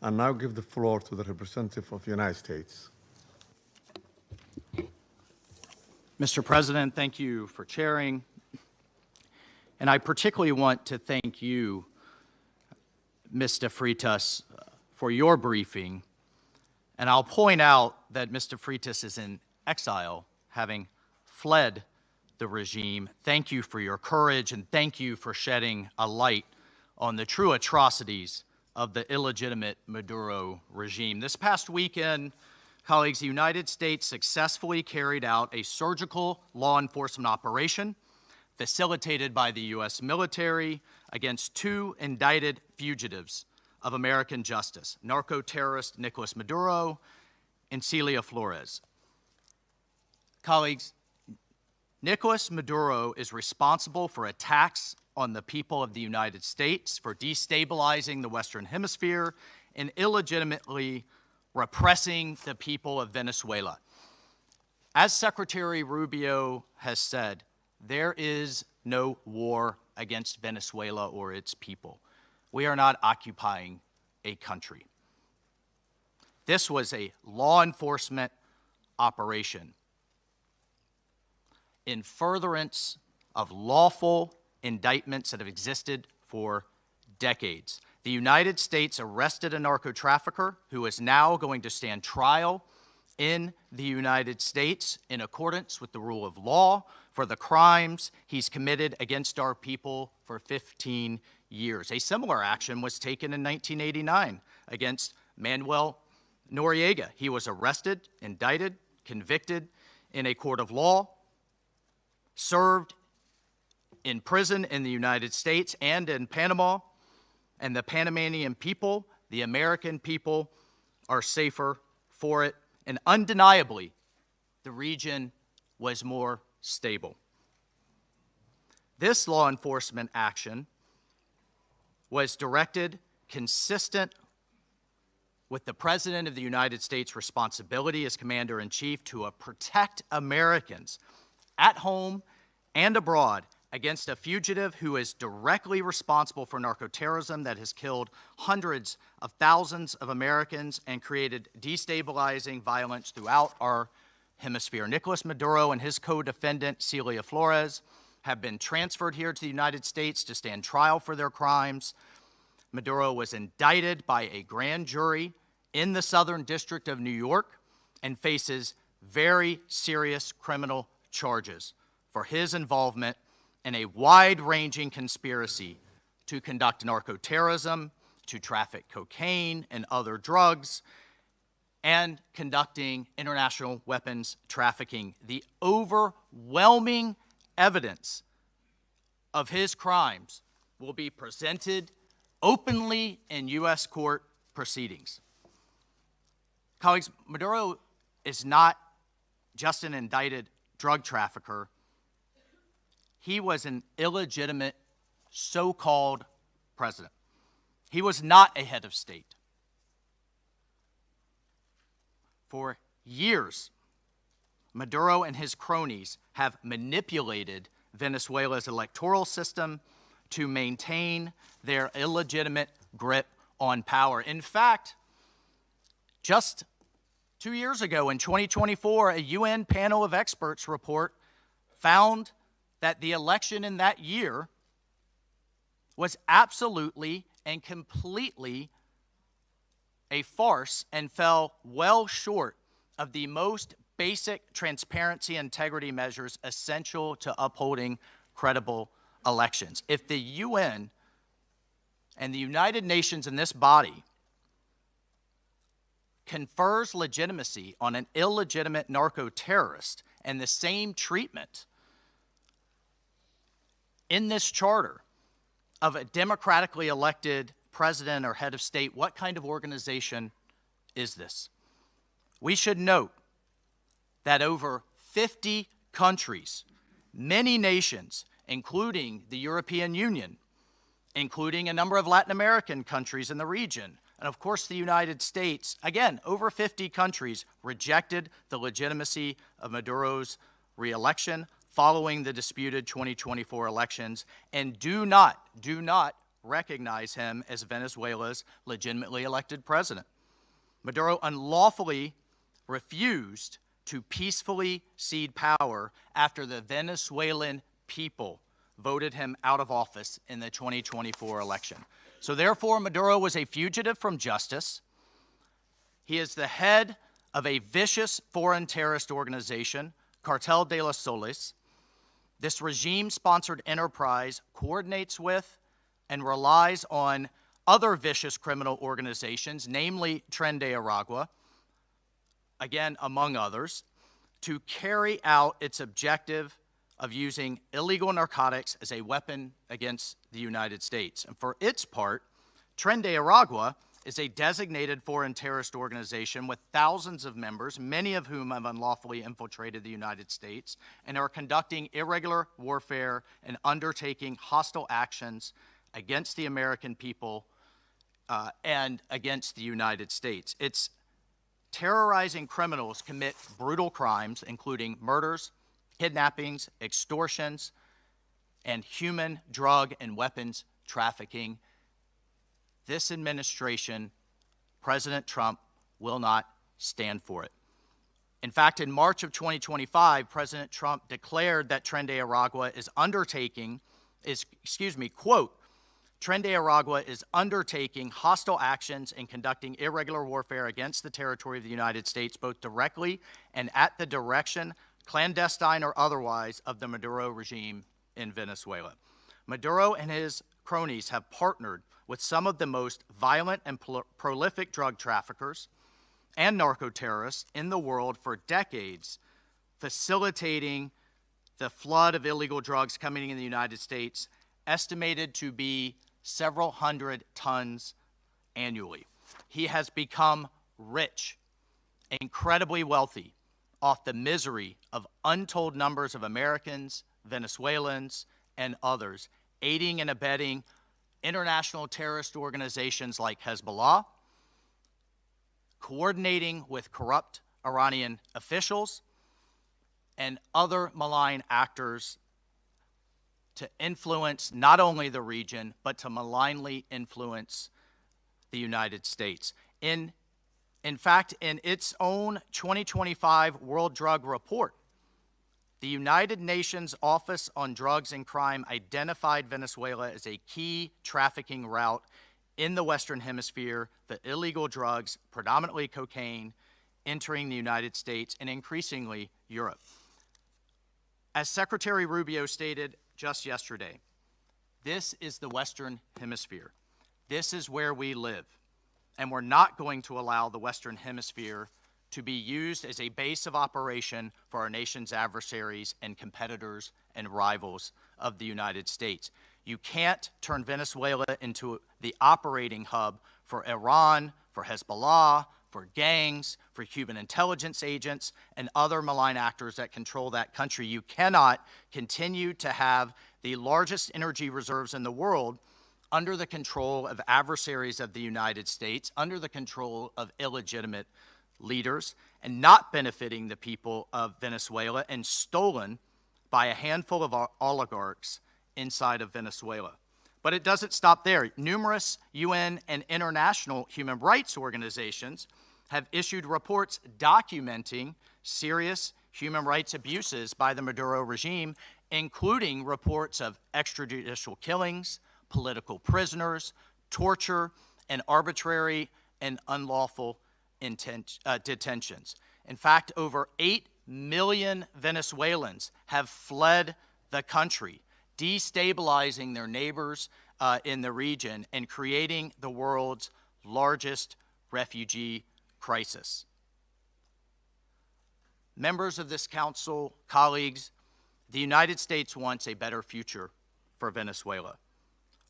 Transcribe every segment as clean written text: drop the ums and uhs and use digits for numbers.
and now give the floor to the representative of the United States. Mr. President, thank you for chairing. And I particularly want to thank you, Mr. Freitas, for your briefing. And I'll point out that Mr. Freitas is in exile, having fled the regime. Thank you for your courage, and thank you for shedding a light on the true atrocities of the illegitimate Maduro regime. This past weekend, colleagues, the United States successfully carried out a surgical law enforcement operation facilitated by the U.S. military against two indicted fugitives of American justice, narco-terrorist Nicolas Maduro and Cilia Flores. Colleagues, Nicolas Maduro is responsible for attacks on the people of the United States, for destabilizing the Western Hemisphere, and illegitimately repressing the people of Venezuela. As Secretary Rubio has said, there is no war against Venezuela or its people. We are not occupying a country. This was a law enforcement operation in furtherance of lawful indictments that have existed for decades. The United States arrested a narco trafficker who is now going to stand trial in the United States in accordance with the rule of law for the crimes he's committed against our people for 15 years. A similar action was taken in 1989 against Manuel Noriega. He was arrested, indicted, convicted in a court of law, served in prison in the United States and in Panama, and the Panamanian people, the American people, are safer for it. And undeniably, the region was more stable. This law enforcement action was directed consistent with the President of the United States' responsibility as Commander-in-Chief to protect Americans at home and abroad against a fugitive who is directly responsible for narco-terrorism that has killed hundreds of thousands of Americans and created destabilizing violence throughout our hemisphere. Nicolas Maduro and his co-defendant, Cilia Flores, have been transferred here to the United States to stand trial for their crimes. Maduro was indicted by a grand jury in the Southern District of New York and faces very serious criminal charges for his involvement in a wide-ranging conspiracy to conduct narco-terrorism, to traffic cocaine and other drugs, and conducting international weapons trafficking. The overwhelming evidence of his crimes will be presented openly in U.S. court proceedings. Colleagues, Maduro is not just an indicted drug trafficker. He was an illegitimate so-called president. He was not a head of state. For years, Maduro and his cronies have manipulated Venezuela's electoral system to maintain their illegitimate grip on power. In fact, just 2 years ago in 2024, a UN panel of experts report found that the election in that year was absolutely and completely a farce and fell well short of the most basic transparency and integrity measures essential to upholding credible elections. If the UN and the United Nations in this body confers legitimacy on an illegitimate narco-terrorist and the same treatment in this charter of a democratically elected president or head of state, what kind of organization is this? We should note that over 50 countries, many nations, including the European Union, including a number of Latin American countries in the region, and of course the United States, again, over 50 countries rejected the legitimacy of Maduro's re-election following the disputed 2024 elections and do not recognize him as Venezuela's legitimately elected president. Maduro unlawfully refused to peacefully cede power after the Venezuelan people voted him out of office in the 2024 election. So therefore, Maduro was a fugitive from justice. He is the head of a vicious foreign terrorist organization, Cartel de los Soles. This regime-sponsored enterprise coordinates with and relies on other vicious criminal organizations, namely Tren de Aragua, again, among others, to carry out its objective of using illegal narcotics as a weapon against the United States. And for its part, Tren de Aragua is a designated foreign terrorist organization with thousands of members, many of whom have unlawfully infiltrated the United States and are conducting irregular warfare and undertaking hostile actions against the American people and against the United States. It's terrorizing criminals commit brutal crimes, including murders, kidnappings, extortions, and human, drug, and weapons trafficking. This administration, President Trump, will not stand for it. In fact, in March of 2025, President Trump declared that Tren de Aragua is quote, Tren de Aragua is undertaking hostile actions and conducting irregular warfare against the territory of the United States, both directly and at the direction, clandestine or otherwise, of the Maduro regime in Venezuela. Maduro and his cronies have partnered with some of the most violent and prolific drug traffickers and narco-terrorists in the world for decades, facilitating the flood of illegal drugs coming in the United States, estimated to be several hundred tons annually. He has become rich, incredibly wealthy, off the misery of untold numbers of Americans, Venezuelans, and others, aiding and abetting international terrorist organizations like Hezbollah, coordinating with corrupt Iranian officials, and other malign actors to influence not only the region, but to malignly influence the United States. In fact, in its own 2025 World Drug Report, the United Nations Office on Drugs and Crime identified Venezuela as a key trafficking route in the Western Hemisphere for illegal drugs, predominantly cocaine, entering the United States and increasingly Europe. As Secretary Rubio stated just yesterday, this is the Western Hemisphere. This is where we live, and we're not going to allow the Western Hemisphere to be used as a base of operation for our nation's adversaries and competitors and rivals of the United States. You can't turn Venezuela into the operating hub for Iran, for Hezbollah, for gangs, for Cuban intelligence agents, and other malign actors that control that country. You cannot continue to have the largest energy reserves in the world under the control of adversaries of the United States, under the control of illegitimate leaders, and not benefiting the people of Venezuela, and stolen by a handful of oligarchs inside of Venezuela. But it doesn't stop there. Numerous UN and international human rights organizations have issued reports documenting serious human rights abuses by the Maduro regime, including reports of extrajudicial killings, political prisoners, torture, and arbitrary and unlawful detentions. In fact, over 8 million Venezuelans have fled the country, destabilizing their neighbors in the region and creating the world's largest refugee crisis. Members of this council, colleagues, the United States wants a better future for Venezuela.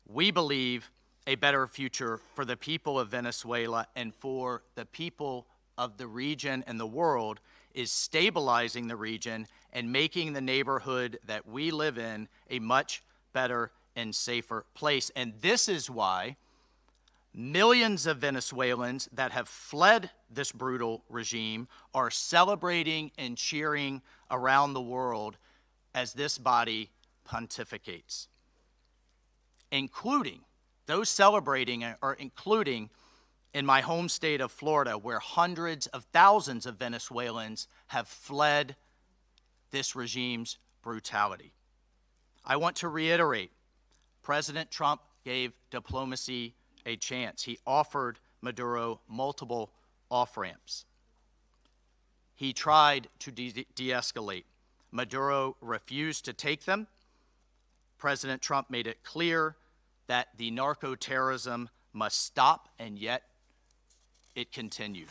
We believe a better future for the people of Venezuela and for the people of the region and the world is stabilizing the region and making the neighborhood that we live in a much better and safer place. And this is why millions of Venezuelans that have fled this brutal regime are celebrating and cheering around the world as this body pontificates, including Those celebrating are including in my home state of Florida, where hundreds of thousands of Venezuelans have fled this regime's brutality. I want to reiterate, President Trump gave diplomacy a chance. He offered Maduro multiple off-ramps. He tried to de-escalate. Maduro refused to take them. President Trump made it clear that the narco-terrorism must stop, and yet it continued.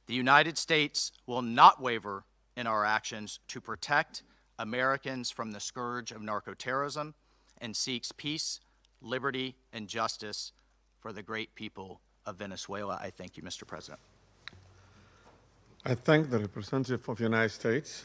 The United States will not waver in our actions to protect Americans from the scourge of narco-terrorism and seeks peace, liberty, and justice for the great people of Venezuela. I thank you, Mr. President. I thank the representative of the United States